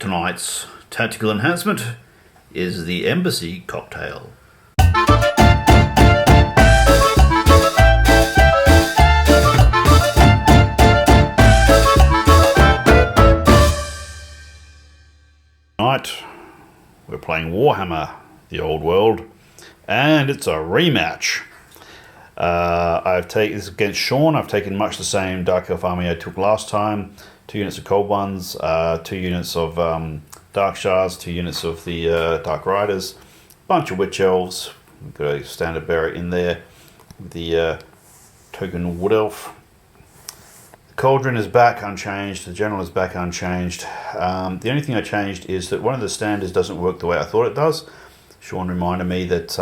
Tonight's tactical enhancement is the Embassy cocktail. Tonight we're playing Warhammer, the old world, and it's a rematch. This is against Sean. I've taken much the same Dark Elf army I took last time. 2 units of Cold Ones, 2 units of Dark Shards, 2 units of the Dark Riders, a bunch of Witch Elves. We've got a standard bearer in there with the token Wood Elf. The Cauldron is back unchanged, the General is back unchanged. The only thing I changed is that one of the standards doesn't work the way I thought it does. Sean reminded me that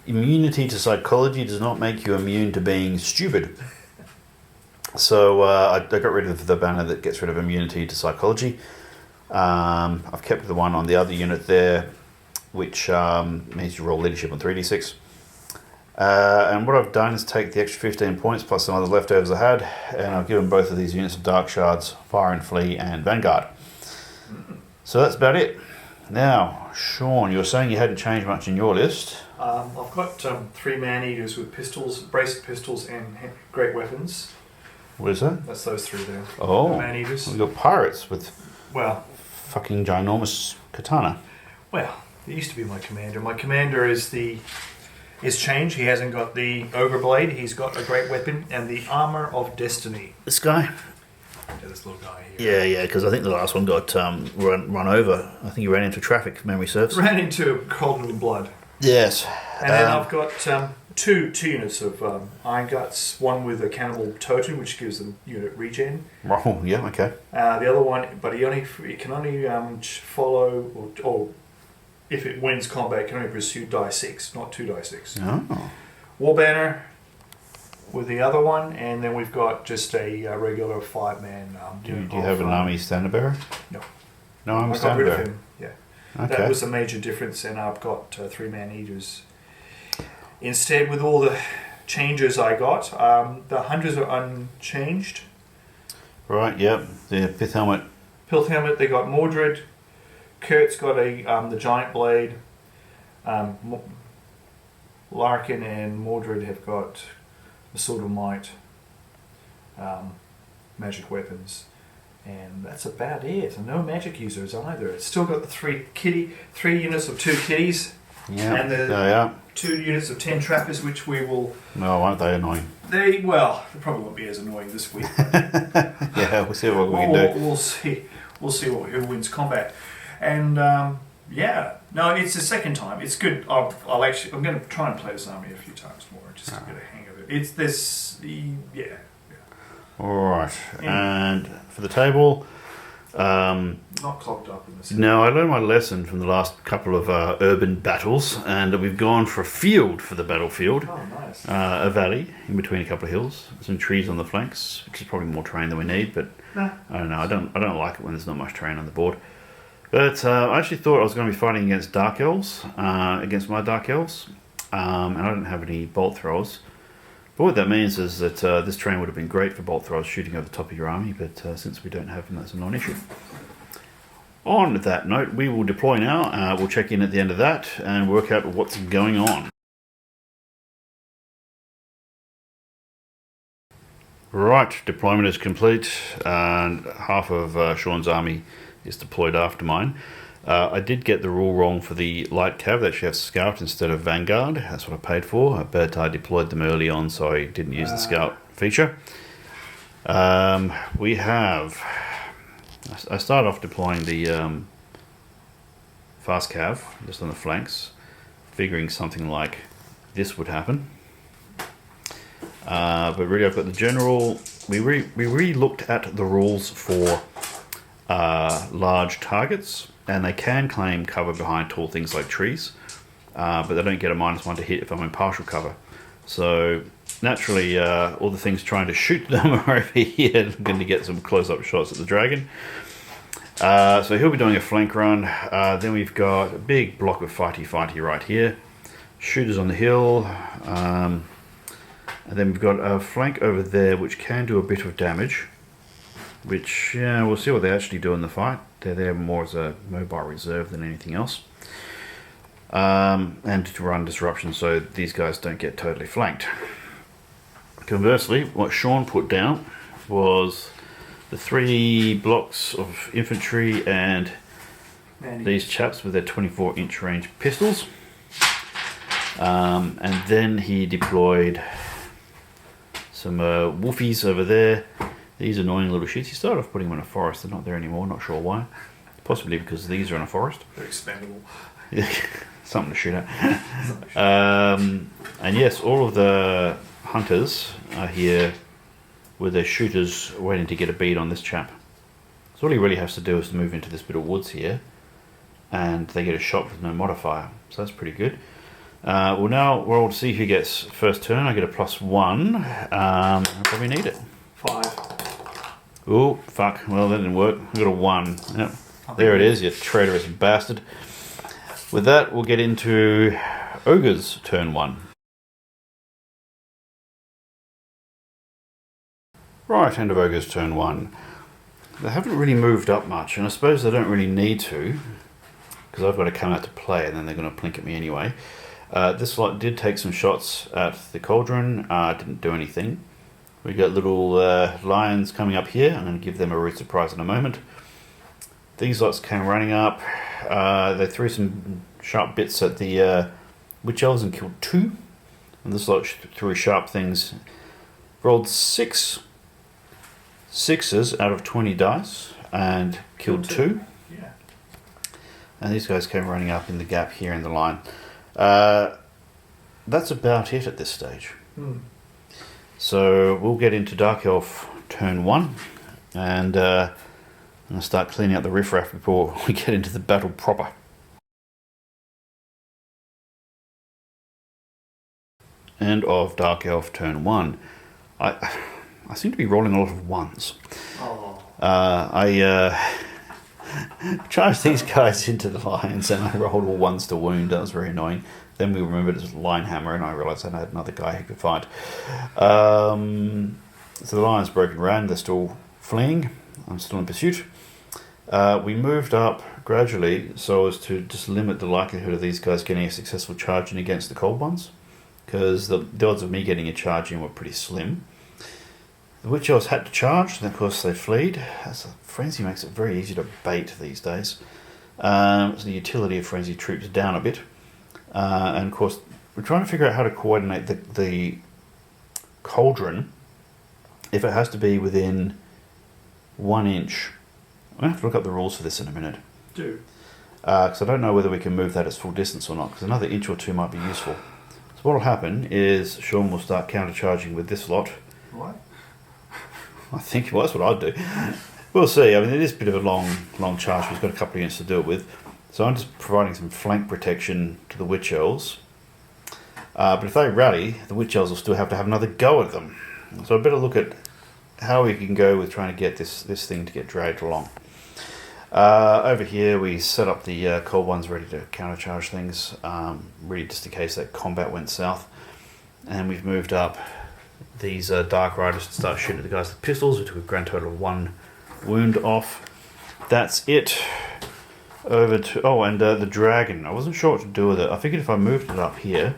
immunity to psychology does not make you immune to being stupid. So I got rid of the banner that gets rid of immunity to psychology. I've kept the one on the other unit there, which means you roll leadership on 3d6. And what I've done is take the extra 15 points plus some other leftovers I had, and I've given both of these units of Dark Shards, Fire and Flee, and Vanguard. So that's about it. Now, Sean, you were saying you hadn't changed much in your list. I've got 3 man-eaters with pistols, braced pistols, and great weapons. What is that? That's those 3 there. Oh, the man-eaters. We've got pirates with fucking ginormous katana. Well, it used to be my commander. My commander is changed. He hasn't got the Ogre blade. He's got a great weapon and the armor of destiny. This guy? Yeah, this little guy here. Yeah, because I think the last one got run over. I think he ran into traffic, if memory serves. Ran into Cauldron of Blood. Yes. And then I've got two units of Iron Guts, one with a Cannibal Totem, which gives them unit regen. Oh, yeah, okay. The other one, but it can only follow, or if it wins combat, it can only pursue die 6, not 2 die 6. Oh. War Banner with the other one, and then we've got just a regular 5-man. Do you have an army standard bearer? No. No, I'm I a got standard rid of bearer. him, yeah. Okay. That was a major difference, and I've got 3 man-eaters. Instead, with all the changes I got, the hunters are unchanged. Right, yep. The Pith Helmet. Pith Helmet, they got Mordred. Kurt's got the Giant Blade. Larkin and Mordred have got the Sword of Might, magic weapons. And that's about it. No magic users either. It's still got the 3 units of 2 kitties. Yeah. And the 2 units of 10 trappers, which we will... No, aren't they annoying? They probably won't be as annoying this week. Yeah, we'll see what we can do. We'll see who wins combat. And no, it's the second time. It's good. I'm going to try and play this army a few times more, just to get a hang of it. It's this, yeah. Alright, and for the table... not clogged up in this. No, I learned my lesson from the last couple of urban battles, and we've gone for a field for the battlefield. Oh, nice. A valley in between a couple of hills, some trees on the flanks, which is probably more terrain than we need, but I don't know. I don't like it when there's not much terrain on the board. But I actually thought I was going to be fighting against Dark Elves, against my Dark Elves, and I don't have any bolt throwers. But what that means is that this terrain would have been great for bolt throwers shooting over the top of your army, but since we don't have them, that's a non-issue. On that note, we will deploy now. We'll check in at the end of that and work out what's going on. Right, deployment is complete, and half of Sean's army is deployed after mine. I did get the rule wrong for the light cav. They actually have Scout instead of Vanguard. That's what I paid for, but I deployed them early on, so I didn't use the Scout feature. We have... I started off deploying the fast cav, just on the flanks, figuring something like this would happen. But really I've got the general... We re-looked at the rules for large targets, and they can claim cover behind tall things like trees, but they don't get a -1 to hit if I'm in partial cover. So naturally, all the things trying to shoot them are over here. I'm going to get some close-up shots at the dragon. So he'll be doing a flank run. Then we've got a big block of fighty right here. Shooters on the hill. And then we've got a flank over there which can do a bit of damage. which we'll see what they actually do in the fight. They're there more as a mobile reserve than anything else. And to run disruption so these guys don't get totally flanked. Conversely, what Sean put down was the 3 blocks of infantry and these chaps with their 24-inch range pistols. And then he deployed some wolfies over there. These annoying little shits. He started off putting them in a forest. They're not there anymore, not sure why. Possibly because these are in a forest. They're expendable. Something to shoot at. And yes, all of the hunters are here with their shooters waiting to get a bead on this chap. So all he really has to do is to move into this bit of woods here and they get a shot with no modifier. So that's pretty good. Well, now we're all to see who gets first turn. I get a +1. I probably need it. 5. Oh, fuck. Well, that didn't work. I got a 1. Yep. There it is, you traitorous bastard. With that, we'll get into Ogre's turn 1. Right, end of Ogre's turn 1. They haven't really moved up much, and I suppose they don't really need to, because I've got to come out to play, and then they're going to plink at me anyway. This lot did take some shots at the cauldron, didn't do anything. We got little lions coming up here. I'm going to give them a rude surprise in a moment. These lots came running up. They threw some sharp bits at the witch elves and killed 2. And this lot threw sharp things. Rolled 6 6s out of 20 dice and killed 2. Yeah. And these guys came running up in the gap here in the line. That's about it at this stage. So we'll get into Dark Elf turn 1 and I'm going to start cleaning up the riffraff before we get into the battle proper. End of Dark Elf turn 1. I seem to be rolling a lot of 1s. Oh. I charged these guys into the lions and I rolled all 1s to wound. That was very annoying. Then we remembered it was line hammer and I realised I had another guy who could fight. So the lions broke and ran. They're still fleeing. I'm still in pursuit. We moved up gradually so as to just limit the likelihood of these guys getting a successful charge in against the cold ones, because the odds of me getting a charge in were pretty slim. The witch elves had to charge, and of course they fled. Frenzy makes it very easy to bait these days. So the utility of frenzy troops down a bit. And of course, we're trying to figure out how to coordinate the cauldron if it has to be within 1 inch. I'm going to have to look up the rules for this in a minute. Do. Because I don't know whether we can move that as full distance or not, because another inch or 2 might be useful. So what will happen is Sean will start countercharging with this lot. What? I think, well, that's what I'd do. We'll see. I mean, it is a bit of a long charge. We've got a couple of units to do it with. So I'm just providing some flank protection to the witch elves. But if they rally, the witch elves will still have to have another go at them. So I better look at how we can go with trying to get this thing to get dragged along. Over here we set up the cold ones ready to countercharge things, really just in case that combat went south. And we've moved up these Dark Riders to start shooting at the guys with pistols. We took a grand total of 1 wound off. That's it. Over to the dragon. I wasn't sure what to do with it. I figured if I moved it up here,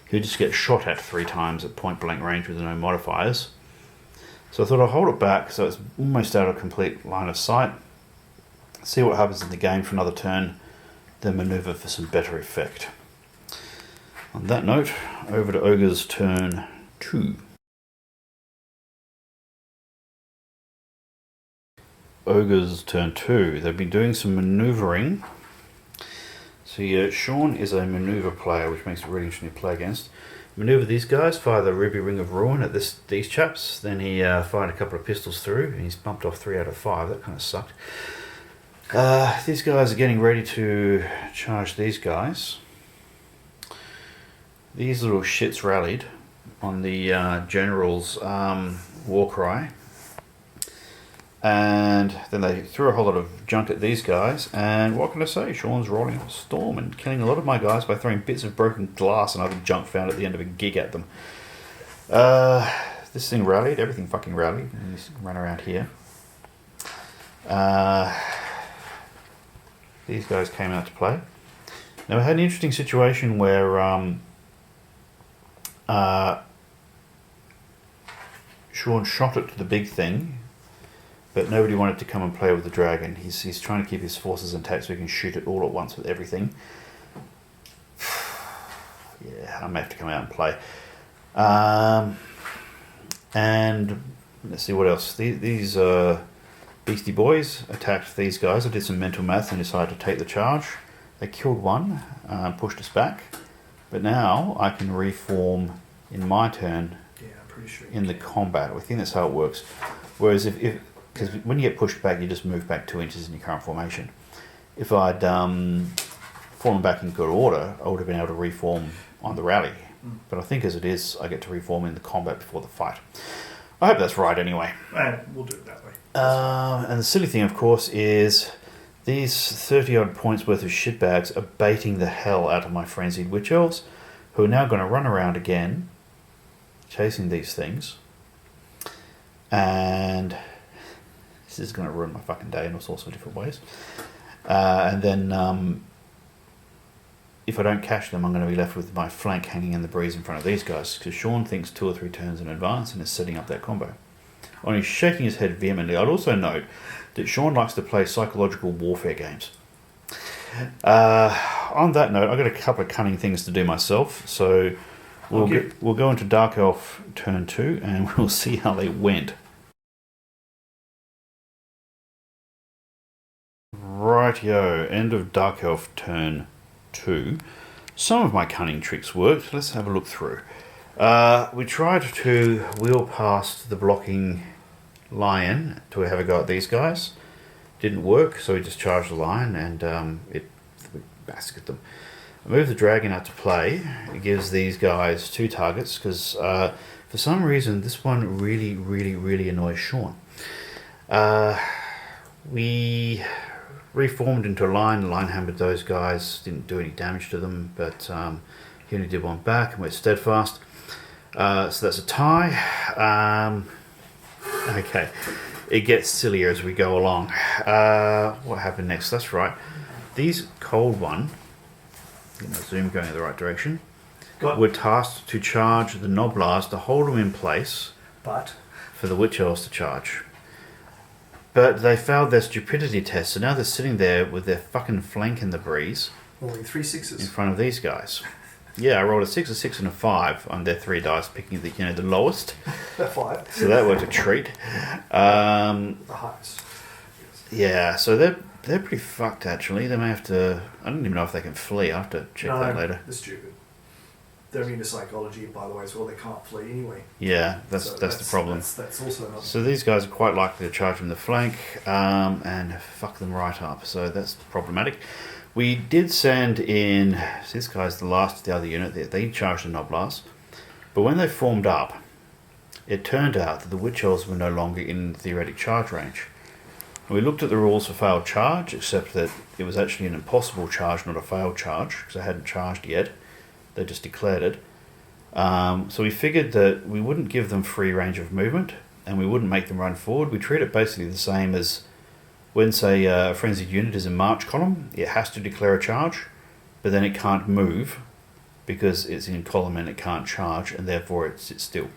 he'd just get shot at 3 times at point blank range with no modifiers. So I thought I'll hold it back so it's almost out of complete line of sight. See what happens in the game for another turn, then manoeuvre for some better effect. On that note, over to Ogre's turn 2. Ogre's turn 2. They've been doing some manoeuvring. So yeah, Sean is a manoeuvre player, which makes it really interesting to play against. Manoeuvre these guys, fire the Ruby Ring of Ruin at these chaps. Then he fired a couple of pistols through, and he's bumped off 3 out of 5. That kind of sucked. These guys are getting ready to charge these guys. These little shits rallied on the general's war cry. And then they threw a whole lot of junk at these guys. And what can I say? Sean's rolling up a storm and killing a lot of my guys by throwing bits of broken glass and other junk found at the end of a gig at them. This thing rallied. Everything fucking rallied. And he ran around here. These guys came out to play. Now we had an interesting situation where Sean shot it to the big thing, but nobody wanted to come and play with the dragon. He's trying to keep his forces intact so he can shoot it all at once with everything. Yeah, I may have to come out and play. And let's see what else. These beastie boys attacked these guys. I did some mental math and decided to take the charge. They killed one, pushed us back. But now I can reform in my turn. Yeah, I'm pretty sure. In the combat. I think that's how it works. Whereas because when you get pushed back, you just move back 2 inches in your current formation. If I'd fallen back in good order, I would have been able to reform on the rally. But I think as it is, I get to reform in the combat before the fight. I hope that's right anyway. We'll do it that way. And the silly thing, of course, is these 30-odd points worth of shitbags are baiting the hell out of my frenzied witch elves, who are now going to run around again, chasing these things. And this is going to ruin my fucking day in all sorts of different ways. And then if I don't catch them, I'm going to be left with my flank hanging in the breeze in front of these guys, because Sean thinks 2 or 3 turns in advance and is setting up that combo. And he's shaking his head vehemently. I'd also note that Sean likes to play psychological warfare games. On that note, I've got a couple of cunning things to do myself, so we'll go into Dark Elf turn 2 and we'll see how they went. Rightio, end of Dark Elf turn 2. Some of my cunning tricks worked. Let's have a look through. We tried to wheel past the blocking lion to have a go at these guys. Didn't work, so we just charged the lion and we massacred them. I moved the dragon out to play. It gives these guys 2 targets because for some reason this one really annoys Sean. We reformed into a line. The line hammered those guys. Didn't do any damage to them, but he only did 1 back, and we're steadfast. So that's a tie. Okay, it gets sillier as we go along. What happened next? That's right. These cold one, get my zoom going in the right direction, were tasked to charge the Noblars to hold them in place, but for the Witch Elves to charge. But they failed their stupidity test, so now they're sitting there with their fucking flank in the breeze. Rolling 3 6s in front of these guys. Yeah, I rolled a 6, a 6, and a 5 on their 3 dice, picking the lowest. A 5. So that worked a treat. The highest. Yeah, so they're pretty fucked actually. They may have to. I don't even know if they can flee. I have to check that later. They're stupid. They're immune to psychology, by the way, as well. They can't flee anyway. Yeah, that's the problem. That's also another. So these guys are quite likely to charge from the flank and fuck them right up. So that's problematic. We did send in. So this guy's the last of the other unit. They charged the Noblars, but when they formed up, it turned out that the Witch Elves were no longer in theoretic charge range. And we looked at the rules for failed charge, except that it was actually an impossible charge, not a failed charge, because they hadn't charged yet. They just declared it. So we figured that we wouldn't give them free range of movement, and we wouldn't make them run forward. We treat it basically the same as when, say, a frenzied unit is in march column. It has to declare a charge, but then it can't move because it's in column and it can't charge, and therefore it sits still.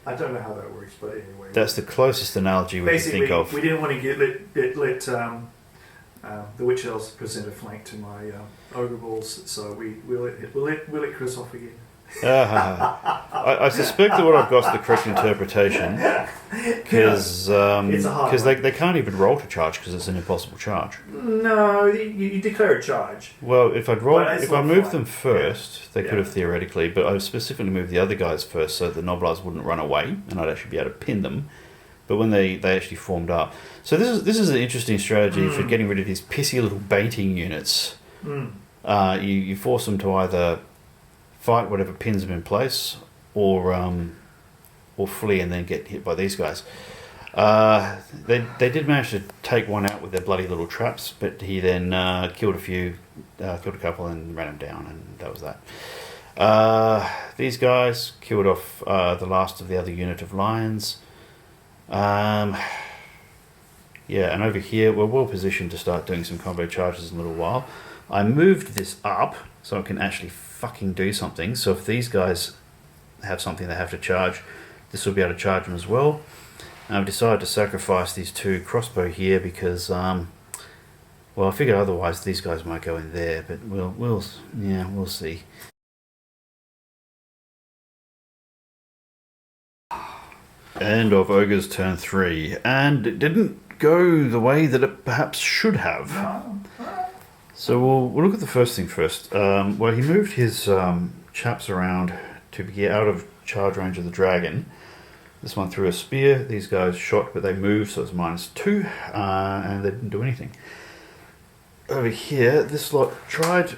I don't know how that works, but anyway. That's the closest analogy we can think of. We didn't want to let the Witch Elves present a flank to my Ogre balls, so we'll let Chris off again. I suspect that what I've got is the correct interpretation, because they can't even roll to charge because it's an impossible charge. No, you declare a charge. Well, if I moved them first, they could have theoretically, but I specifically moved the other guys first so the Noblars wouldn't run away, and I'd actually be able to pin them. But when they actually formed up, so this is an interesting strategy for getting rid of these pissy little baiting units. You force them to either fight whatever pins them in place, or flee and then get hit by these guys. They did manage to take one out with their bloody little traps, but he then killed a couple and ran them down, and that was that. These guys killed off the last of the other unit of lions. Yeah, Yeah, and over here we're well positioned to start doing some combo charges in a little while. I moved this up so I can actually fucking do something. So if these guys have something they have to charge, this will be able to charge them as well. And I've decided to sacrifice these 2 crossbow here because, well, I figure otherwise these guys might go in there, but we'll see. End of Ogre's turn 3, and it didn't go the way that it perhaps should have. So we'll look at the first thing first. Well, he moved his chaps around to get out of charge range of the dragon. This one threw a spear. These guys shot, but they moved, so it's -2, and they didn't do anything. Over here, this lot tried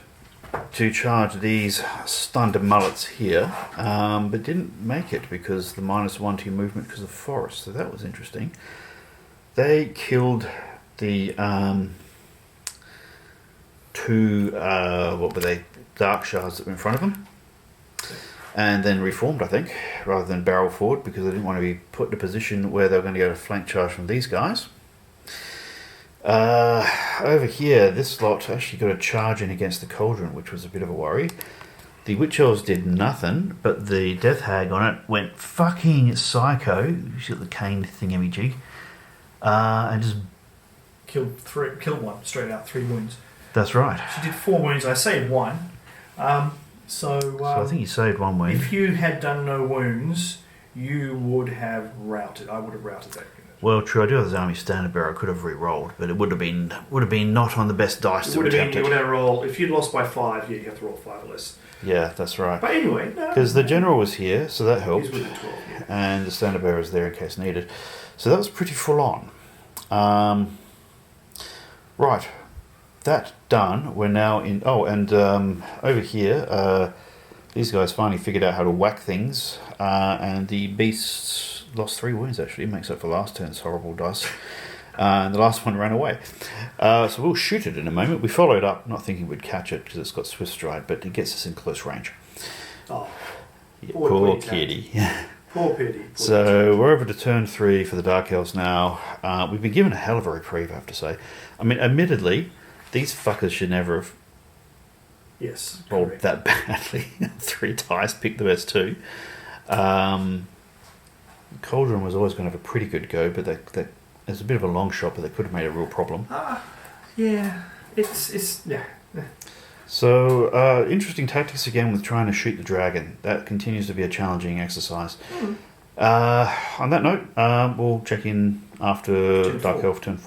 to charge these stunned mullets here, but didn't make it because the -1 to your movement because of forest. So that was interesting. They killed the 2 what were they? Dark shards that were in front of them, and then reformed, I think, rather than barrel forward because they didn't want to be put in a position where they were going to get a flank charge from these guys. Over here, this lot actually got a charge in against the cauldron, which was a bit of a worry. The witch elves did nothing, but the death hag on it went fucking psycho. She's got the cane thingamajig, and just killed one straight out, 3 wounds. That's right. She did 4 wounds. I saved 1. So I think you saved 1 wound. If you had done no wounds, you would have routed. I would have routed that unit. Well, true. I do have this army standard bearer. I could have re-rolled, but it would have been not on the best dice to attempt it. You would have rolled. If you'd lost by 5, yeah, you have to roll 5 or less. Yeah, that's right. But anyway, because the general was here, so that helped. He's with the 12, yeah. And the standard bearer is there in case needed. So that was pretty full on. Right, that done. We're now in. Oh, and over here, these guys finally figured out how to whack things, and the beasts lost 3 wounds. Actually, makes up for last turn's horrible dice. And the last one ran away. So we'll shoot it in a moment. We followed up, not thinking we'd catch it because it's got swift stride, but it gets us in close range. Oh, yeah, poor kitty. Poor pity. So we're over to turn 3 for the Dark Elves now. We've been given a hell of a reprieve, I have to say. I mean, admittedly, these fuckers should never have rolled correct. that badly. 3 dice, picked the best 2. Cauldron was always going to have a pretty good go, but there's a bit of a long shot, but they could have made a real problem. Yeah, it's yeah. So, interesting tactics again with trying to shoot the dragon. That continues to be a challenging exercise. On that note, we'll check in after Turn Dark 4. Elf turn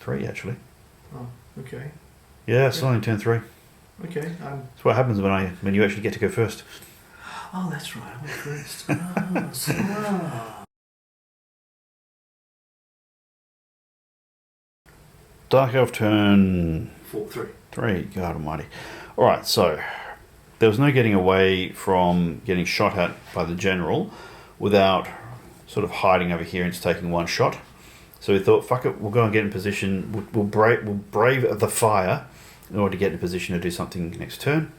3, actually. Oh, okay. Yeah, it's only turn 3. Okay. That's what happens when you actually get to go first. Oh, that's right. I went first. Dark Elf turn 3. God almighty. Alright, so there was no getting away from getting shot at by the general without sort of hiding over here and just taking 1 shot. So we thought, fuck it, we'll go and get in position. We'll brave the fire in order to get in a position to do something next turn.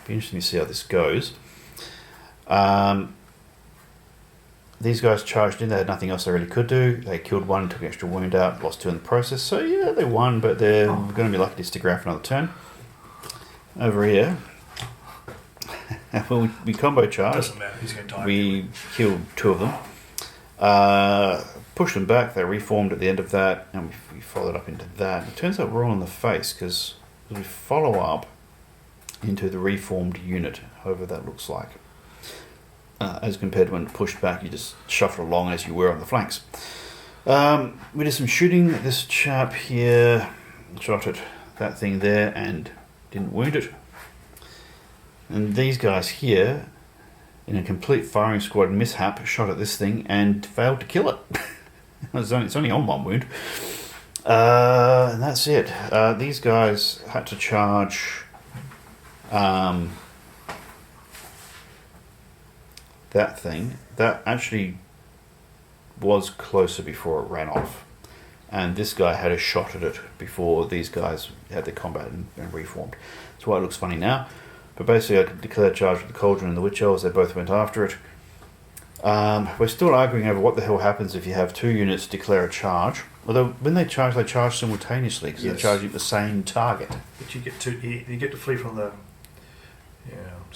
Be interesting to see how this goes. These guys charged in. They had nothing else they really could do. They killed 1, took an extra wound out, lost 2 in the process. So yeah, they won, but they're going to be lucky to stick around for another turn. Over here, when we combo charged, Doesn't matter. He's going to die. we killed 2 of them. Pushed them back. They reformed at the end of that, and we followed up into that. It turns out we're all in the face because we follow up into the reformed unit, however that looks like. As compared to when pushed back, you just shuffle along as you were on the flanks. We did some shooting. This chap here shot at that thing there and didn't wound it. And these guys here, in a complete firing squad mishap, shot at this thing and failed to kill it. It's only on 1 wound. And that's it. These guys had to charge that thing. That actually was closer before it ran off. And this guy had a shot at it before these guys had their combat and reformed. That's why it looks funny now. But basically I declared charge with the Cauldron and the Witch Elves. They both went after it. We're still arguing over what the hell happens if you have 2 units declare a charge. Although when they charge simultaneously because they're charging the same target. But you get to flee from the.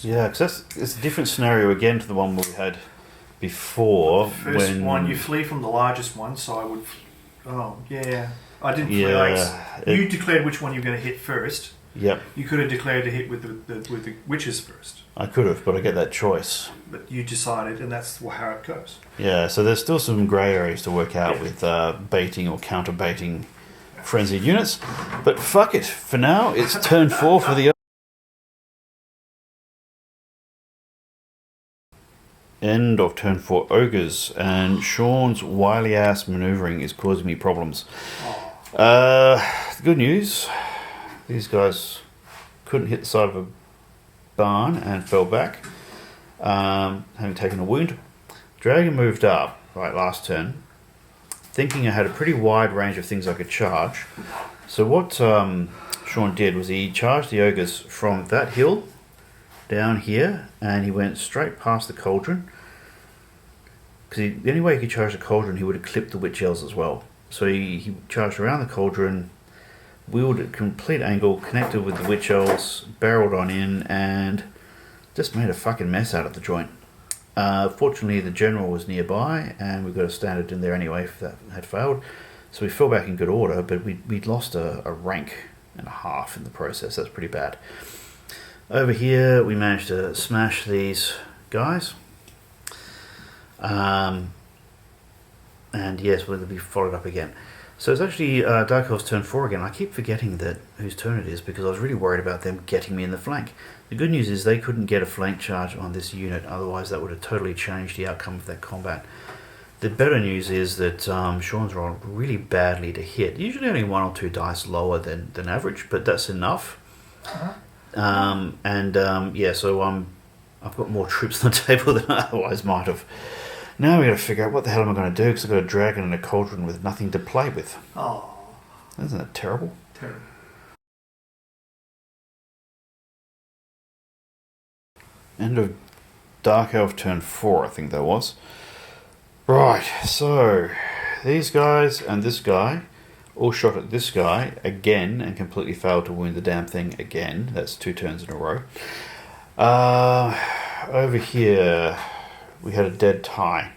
Yeah, because it's a different scenario again to the one we had before. First one, you flee from the largest one, so I would. Oh yeah, I didn't. You declared which one you were going to hit first. Yep. You could have declared to hit with the witches first. I could have, but I get that choice. But you decided, and that's how it goes. Yeah, so there's still some grey areas to work out with baiting or counter baiting frenzied units. But fuck it, for now it's turn 4 for the end of turn 4 ogres, and Sean's wily ass manoeuvring is causing me problems. The good news, these guys couldn't hit the side of a barn and fell back, having taken a wound. Dragon moved up right last turn, thinking I had a pretty wide range of things I could charge. So what Sean did was he charged the ogres from that hill down here, and he went straight past the cauldron, because the only way he could charge the cauldron, he would have clipped the witch elves as well. So he charged around the cauldron, wheeled at complete angle, connected with the witch elves, barreled on in, and just made a fucking mess out of the joint. Fortunately, the general was nearby, and we got a standard in there anyway if that had failed. So we fell back in good order, but we'd lost a rank and a half in the process. That's pretty bad. Over here, we managed to smash these guys. And yes, we'll be followed up again. So it's actually Dark Elf's turn 4 again. I keep forgetting that whose turn it is because I was really worried about them getting me in the flank. The good news is they couldn't get a flank charge on this unit, otherwise that would have totally changed the outcome of that combat. The better news is that Sean's rolled really badly to hit. Usually only 1 or 2 dice lower than average, but that's enough. So I've got more troops on the table than I otherwise might have. Now we've got to figure out what the hell am I going to do, because I've got a dragon and a cauldron with nothing to play with. Oh. Isn't that terrible? Terrible. End of Dark Elf turn 4, I think that was. Right, so these guys and this guy all shot at this guy again and completely failed to wound the damn thing again. That's 2 turns in a row. Over here we had a dead tie,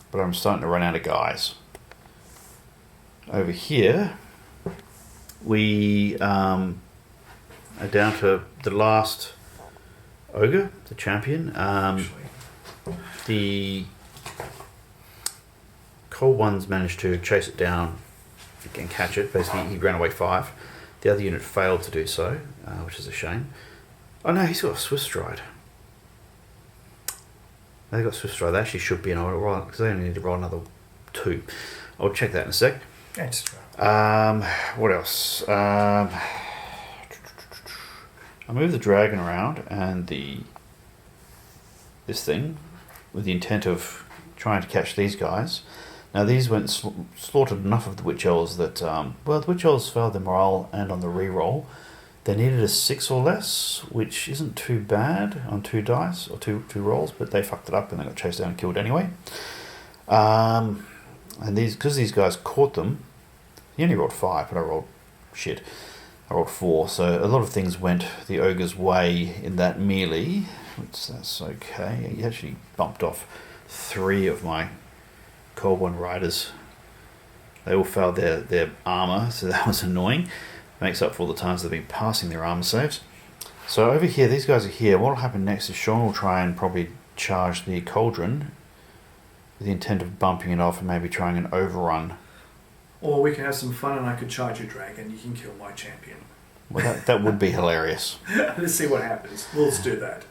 but I'm starting to run out of guys. Over here we are down to the last ogre, the champion. The cold ones managed to chase it down and catch it. Basically he ran away 5. The other unit failed to do so, which is a shame. Oh no, he's got a Swift Stride. They got Swift Stride. They actually should be in order, right? Because they only need to roll another 2. I'll check that in a sec. What else? I moved the dragon around and this thing with the intent of trying to catch these guys. Now these went slaughtered enough of the witch elves that the witch elves failed their morale, and on the re-roll they needed a 6 or less, which isn't too bad on 2 dice or two rolls, but they fucked it up and they got chased down and killed anyway. And because these guys caught them, he only rolled 5, but I rolled shit. I rolled 4, so a lot of things went the ogre's way in that melee, which that's okay. He actually bumped off 3 of my Cold One riders. They all failed their armour, so that was annoying. Makes up for all the times they've been passing their armor saves. So over here, these guys are here. What will happen next is Sean will try and probably charge the cauldron with the intent of bumping it off and maybe trying an overrun. Or we can have some fun and I could charge your dragon. You can kill my champion. Well, that would be hilarious. Let's see what happens. Let's do that.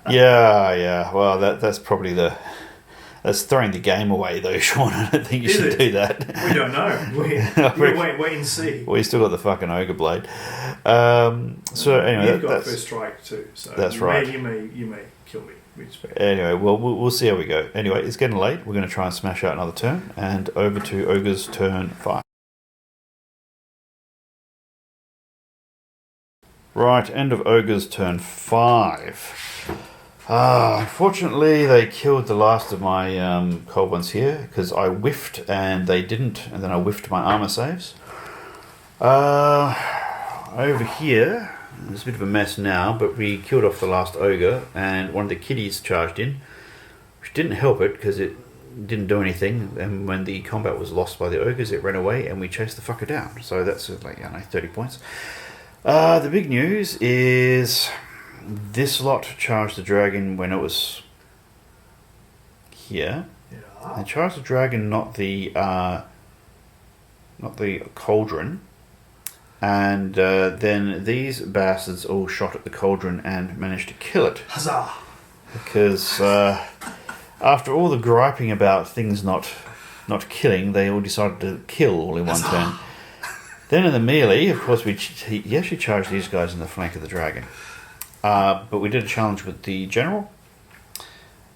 Yeah. Well, that's probably that's throwing the game away, though, Sean. I don't think you should do that. We don't know. Wait and see. Well, you still got the fucking ogre blade. So anyway, you've got first strike too. So that's right. You may kill me. Anyway, well, we'll see how we go. Anyway, it's getting late. We're going to try and smash out another turn, and over to ogre's turn 5. Right, end of ogre's turn 5. Unfortunately, they killed the last of my cold ones here because I whiffed and they didn't, and then I whiffed my armor saves. Over here, there's a bit of a mess now, but we killed off the last ogre and one of the kiddies charged in, which didn't help it because it didn't do anything. And when the combat was lost by the ogres, it ran away and we chased the fucker down. So that's like 30 points. The big news is this lot charged the dragon when it was here. Yeah. They charged the dragon, not the cauldron. And then these bastards all shot at the cauldron and managed to kill it. Huzzah! Because after all the griping about things not killing, they all decided to kill all in one turn. Then in the melee, of course, he actually charged these guys in the flank of the dragon. But we did a challenge with the general.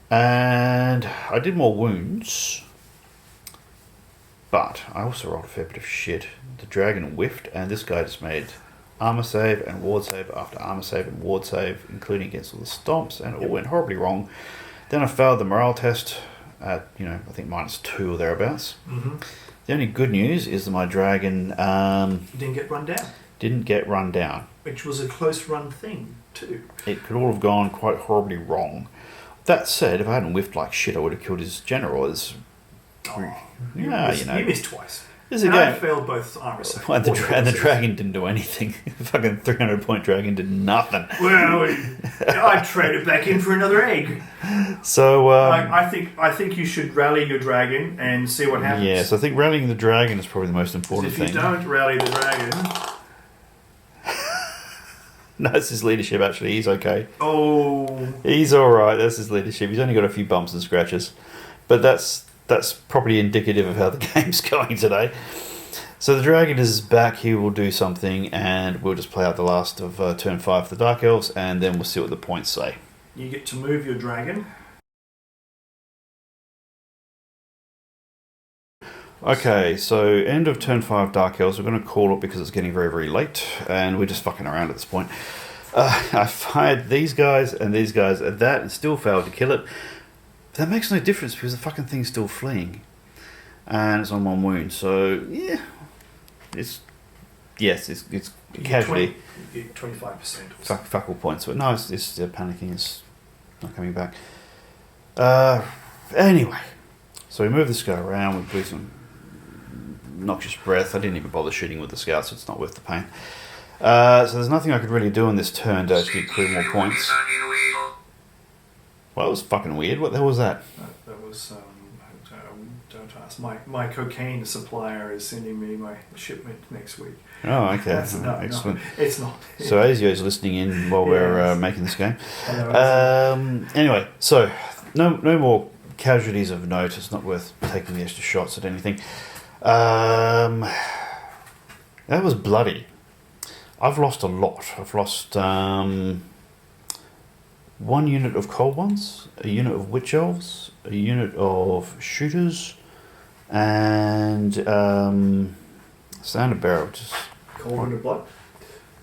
And I did more wounds. But I also rolled a fair bit of shit. The dragon whiffed, and this guy just made armor save and ward save after armor save and ward save, including against all the stomps, and it all went horribly wrong. Then I failed the morale test at, I think -2 or thereabouts. Mm-hmm. The only good news is that my dragon Didn't get run down. didn't get run down. Which was a close run thing, too. It could all have gone quite horribly wrong. That said, if I hadn't whiffed like shit, I would have killed his general. You missed twice. This is a And I game. failed both armor saves. And the dragon didn't do anything. The fucking 300-point dragon did nothing. Well, I'd trade it back in for another egg. So I think you should rally your dragon and see what happens. yes, I think rallying the dragon is probably the most important If you thing. don't rally the dragon, No, it's his leadership. Actually, he's okay. oh, He's all right. That's his leadership. He's only got a few bumps and scratches, but that's probably indicative of how the game's going today. So the dragon is back. He will do something, and we'll just play out the last of turn 5 for the Dark Elves, and then we'll see what the points say. you get to move your dragon. Okay, so end of turn 5 Dark Elves. We're going to call it because it's getting very, very late, and we're just fucking around at this point. I fired these guys and that, and still failed to kill it. But that makes no difference because the fucking thing's still fleeing. And it's on 1 wound, so yeah. It's casualty. You get 25%. Fuck all points. But no, it's panicking, it's not coming back. Anyway. So we move this guy around, we blew some noxious breath. I didn't even bother shooting with the scout, so it's not worth the pain. So there's nothing I could really do in this turn to actually accrue more points. Well, that was fucking weird. What the hell was that? That was, don't ask. My cocaine supplier is sending me my shipment next week. Oh, okay. That's Excellent. No, it's not. So Azio's listening in while we're making this game. Hello, Anyway, so no more casualties of note. It's not worth taking the extra shots at anything. That was bloody. I've lost a lot. I've lost 1 unit of cold ones, a unit of witch elves, a unit of shooters, and standard barrel. Just Cauldron of blood.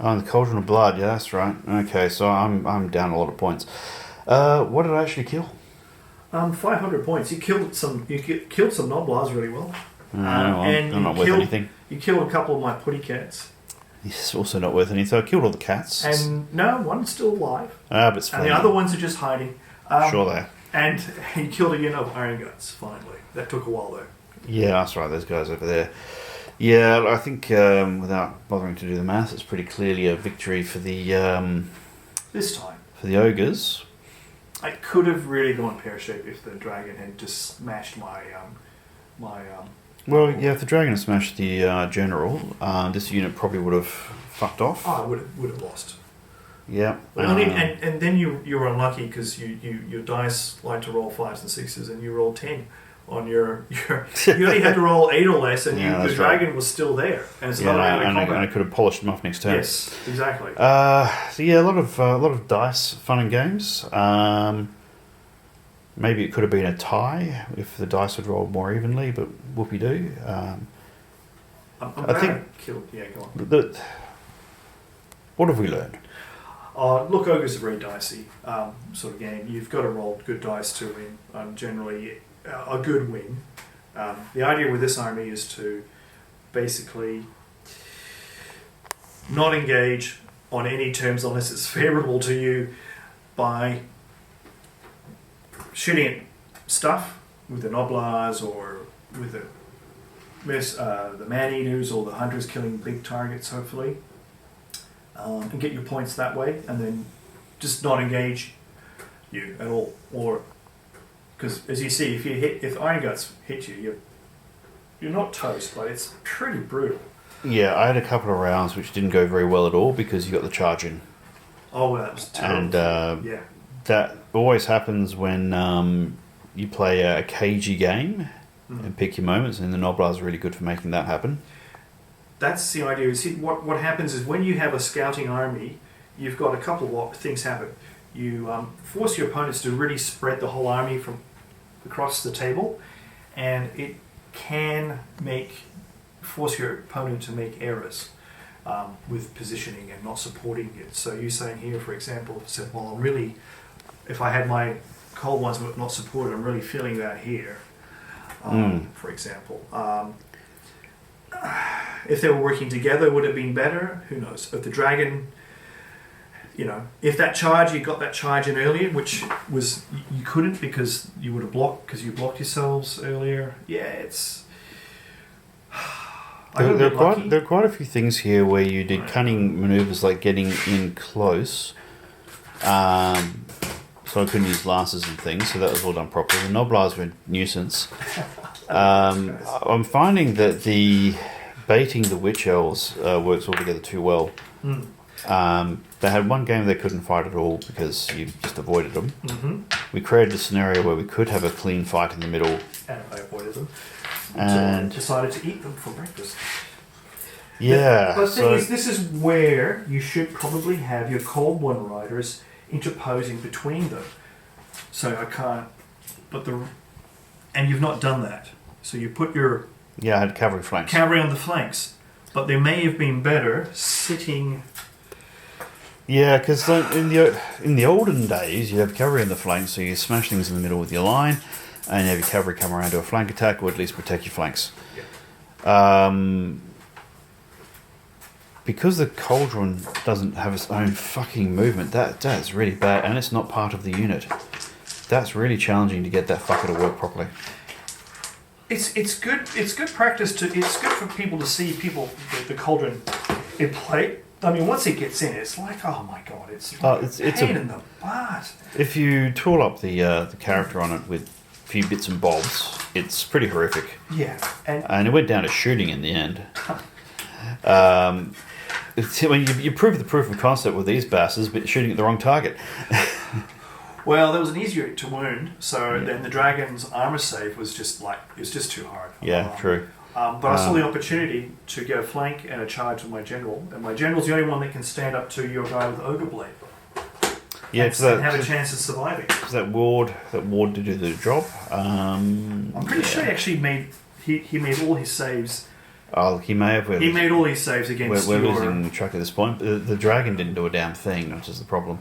oh, and the cauldron of blood. Yeah, that's right. Okay, so I'm down a lot of points. What did I actually kill? 500 points. You killed some Noblars really well. And I'm not worth anything. You killed a couple of my putty cats. It's also not worth anything. So I killed all the cats. And no, one's still alive. But it's And the other ones are just hiding. Sure they are. And you killed a unit of Iron Guts, finally. That took a while though. Yeah, that's right. Those guys over there. Yeah, I think without bothering to do the maths, it's pretty clearly a victory for the This time. for the ogres. I could have really gone pear-shaped if the dragon had just smashed my Well, yeah, if the dragon had smashed the general, this unit probably would have fucked off. I would have lost. Yeah. And then you were unlucky because your dice like to roll 5s and 6s, and you rolled 10 on your you only had to roll 8 or less, and the dragon was still there. And it's not and I could have polished them off next turn. Yes, exactly. So yeah, a lot of dice, fun and games. Maybe it could have been a tie if the dice had rolled more evenly, but whoopie doo. I think killed. Yeah, go on. What have we learned? Look, Ogre's a very dicey sort of game. You've got to roll good dice to win. Generally, a good win. The idea with this army is to basically not engage on any terms unless it's favourable to you by shooting at stuff with the Noblars or with the man-eaters or the hunters killing big targets, hopefully. And get your points that way, and then just not engage you at all. Or because, as you see, if Iron Guts hit you, you're not toast, but it's pretty brutal. Yeah, I had a couple of rounds which didn't go very well at all because you got the charge in. Oh, that was terrible. And yeah, that always happens when you play a cagey game and pick your moments, and the Noblars are really good for making that happen. That's the idea. See, what happens is when you have a scouting army, you've got a couple of things happen. You force your opponents to really spread the whole army from across the table, and it can force your opponent to make errors with positioning and not supporting it. So you're saying here, for example, said, well, I'm really, if I had my cold ones not supported, I'm really feeling that here, for example. If they were working together, would it have been better? Who knows? If the dragon, if that charge, you got that charge in earlier, which was, you couldn't because you would have blocked, because you blocked yourselves earlier. Yeah, it's... There are quite a few things here where you did cunning maneuvers like getting in close. So I couldn't use lances and things, so that was all done properly. The Noblars were a nuisance. I'm finding that the baiting the Witch Elves works altogether too well. They had one game they couldn't fight at all because you just avoided them. Mm-hmm. We created a scenario where we could have a clean fight in the middle. And I avoided them. And decided to eat them for breakfast. Yeah. But the thing is, this is where you should probably have your Cold One riders interposing between them. So I can't... And you've not done that. So you put your... Yeah, I had cavalry flanks. Cavalry on the flanks. But they may have been better sitting... Yeah, because in the olden days, you have cavalry on the flanks, so you smash things in the middle with your line, and you have your cavalry come around to a flank attack, or at least protect your flanks. Yeah. Because the Cauldron doesn't have its own fucking movement, that's really bad, and it's not part of the unit. That's really challenging to get that fucker to work properly. It's good practice it's good for people to see the Cauldron in play. I mean, once it gets in, it's like, oh my god, it's a pain in the butt. If you tool up the character on it with a few bits and bobs, it's pretty horrific. Yeah, and it went down to shooting in the end. You prove the proof of concept with these bastards, but shooting at the wrong target. Well, there was an easier to wound, so then the dragon's armor save was just too hard. Yeah, true. But I saw the opportunity to get a flank and a charge with my general, and my general's the only one that can stand up to your guy with Ogre Blade. Yeah, and have a chance of surviving. Because that ward to do the job. I'm pretty sure he actually made all his saves. Oh, he may have. He made all his saves against We're losing track at this point. The dragon didn't do a damn thing, which is the problem.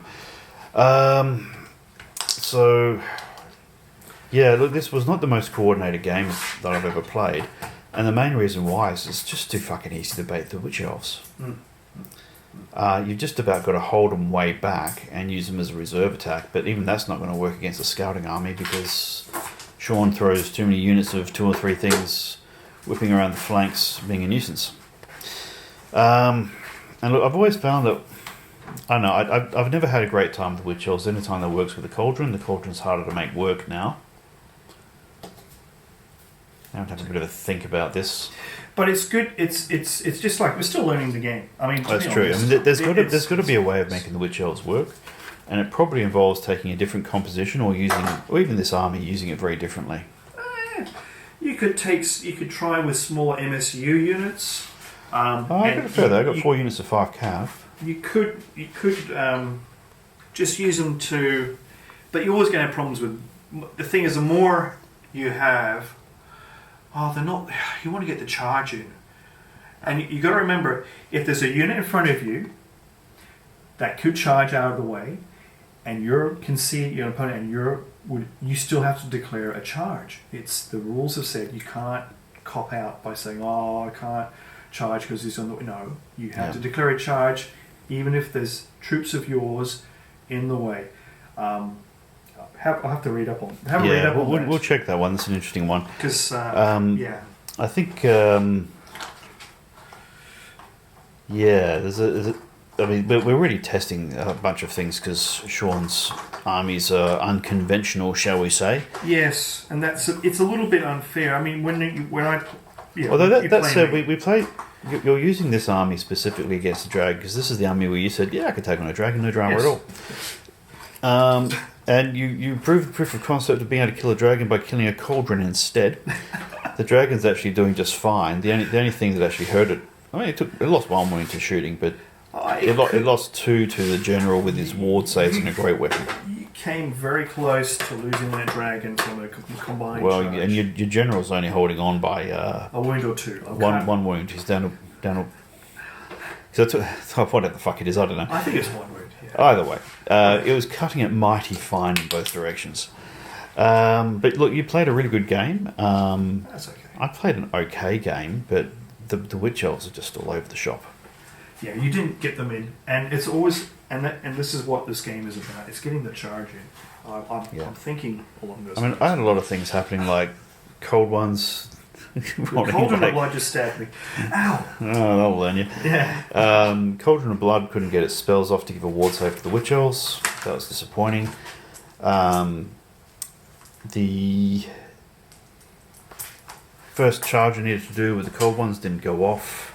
So, yeah, look, this was not the most coordinated game that I've ever played. And the main reason why is it's just too fucking easy to bait the Witch Elves. You've just about got to hold them way back and use them as a reserve attack, but even that's not going to work against a scouting army because Sean throws too many units of 2 or 3 things whipping around the flanks, being a nuisance. And look, I've always found that, I don't know, I've never had a great time with Witch Elves. Anytime that works with the Cauldron's harder to make work now. I have to have a bit of a think about this. But it's good. It's just like we're still learning the game. I mean, that's true. I mean, there's got to be a way of making the Witch Elves work, and it probably involves taking a different composition or even this army using it very differently. You could try with smaller MSU units. I got a fair though. I got 4 units of 5 cav. You could just use them to, but you're always going to have problems with. The thing is, the more you have. Oh, they're not... You want to get the charge in. And you got to remember, if there's a unit in front of you, that could charge out of the way, and you can see your opponent, and you still have to declare a charge. It's the rules have said you can't cop out by saying, "Oh, I can't charge because he's on the." No, you have to declare a charge, even if there's troops of yours in the way. I'll have to read up on. We'll check that one. That's an interesting one. Because I think there's a. I mean, we're really testing a bunch of things because Sean's armies are unconventional, shall we say? Yes, and it's a little bit unfair. I mean, although that said, we play. You're using this army specifically against the dragon because this is the army where you said, "Yeah, I could take on a dragon, no drama at all." And you proved proof of concept of being able to kill a dragon by killing a cauldron instead. The dragon's actually doing just fine. The only thing that actually hurt it. I mean, it lost 1 wound to shooting, but. It lost 2 to the general with his ward saves and a great weapon. You came very close to losing that dragon from a combined charge. And your general's only holding on by a wound or 2. One wound. He's down. So what the fuck it is, I don't know. I think it's 1 wound. Yeah. Either way, it was cutting it mighty fine in both directions. But look, you played a really good game. That's okay. I played an okay game, but the witch elves are just all over the shop. Yeah, you didn't get them in, and it's always and this is what this game is about. It's getting the charge in. I'm thinking along those. I mean, I had a lot of things happening, like cold ones. Cauldron of Blood just stabbed me. Ow! Oh, that'll learn you. Yeah. Cauldron of Blood couldn't get its spells off to give a ward save to the witch elves. That was disappointing. The first charge I needed to do with the cold ones didn't go off.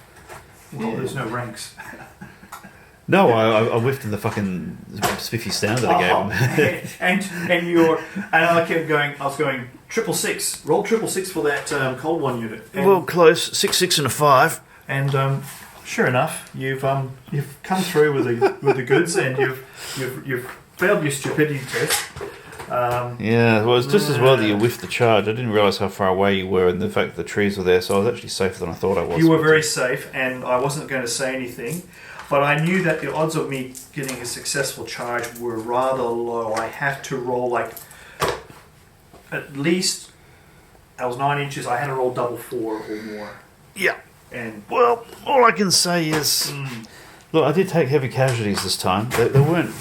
Well, there's no ranks. No, I whiffed in the fucking spiffy standard again. and I kept going. I was going 666. Roll 666 for that cold one unit. Well, close. 6, 6, and a 5. And sure enough, you've come through with the goods, and you've failed your stupidity test. Well, it's just as well that you whiffed the charge. I didn't realise how far away you were, and the fact that the trees were there, so I was actually safer than I thought I was. You were very safe, and I wasn't going to say anything, but I knew that the odds of me getting a successful charge were rather low. I had to roll like at least, I was 9 inches, I had to roll double 4 or more. Yeah. And well, all I can say is, look, I did take heavy casualties this time. They weren't.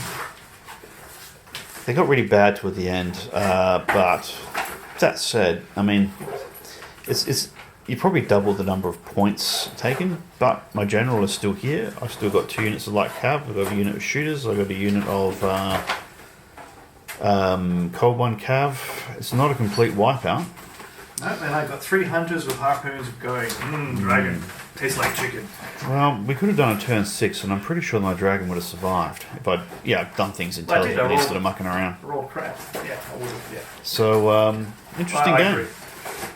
They got really bad toward the end, but that said, I mean, it's you probably doubled the number of points taken, but my general is still here. I've still got 2 units of light cav. I've got a unit of shooters. I've got a unit of cold one cav. It's not a complete wipeout. No, and I've got 3 hunters with harpoons going, dragon, tastes like chicken. Well, we could have done a turn 6, and I'm pretty sure my dragon would have survived if I'd done things intelligently instead of mucking around. Rolled crap. Yeah, I would have, yeah. So, interesting game. Agree.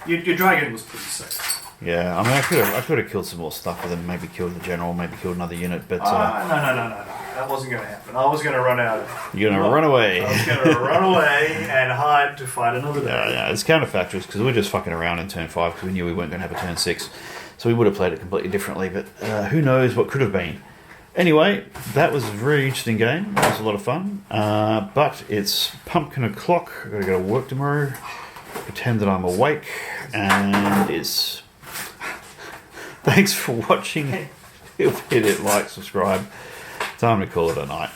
Your dragon was pretty safe. Yeah, I mean, I could have killed some more stuff with him, maybe killed the general, maybe killed another unit, but... No. That wasn't going to happen. I was going to run out. You're going to run away. I was going to run away and hide to fight another day. Yeah, it's counterfactuals, because we were just fucking around in turn 5, because we knew we weren't going to have a turn 6. So we would have played it completely differently, but who knows what could have been. Anyway, that was a really interesting game. It was a lot of fun. But it's pumpkin o'clock. I've got to go to work tomorrow. Pretend that I'm awake. And it's... Thanks for watching. Hit it, like, subscribe. Time to call it a night.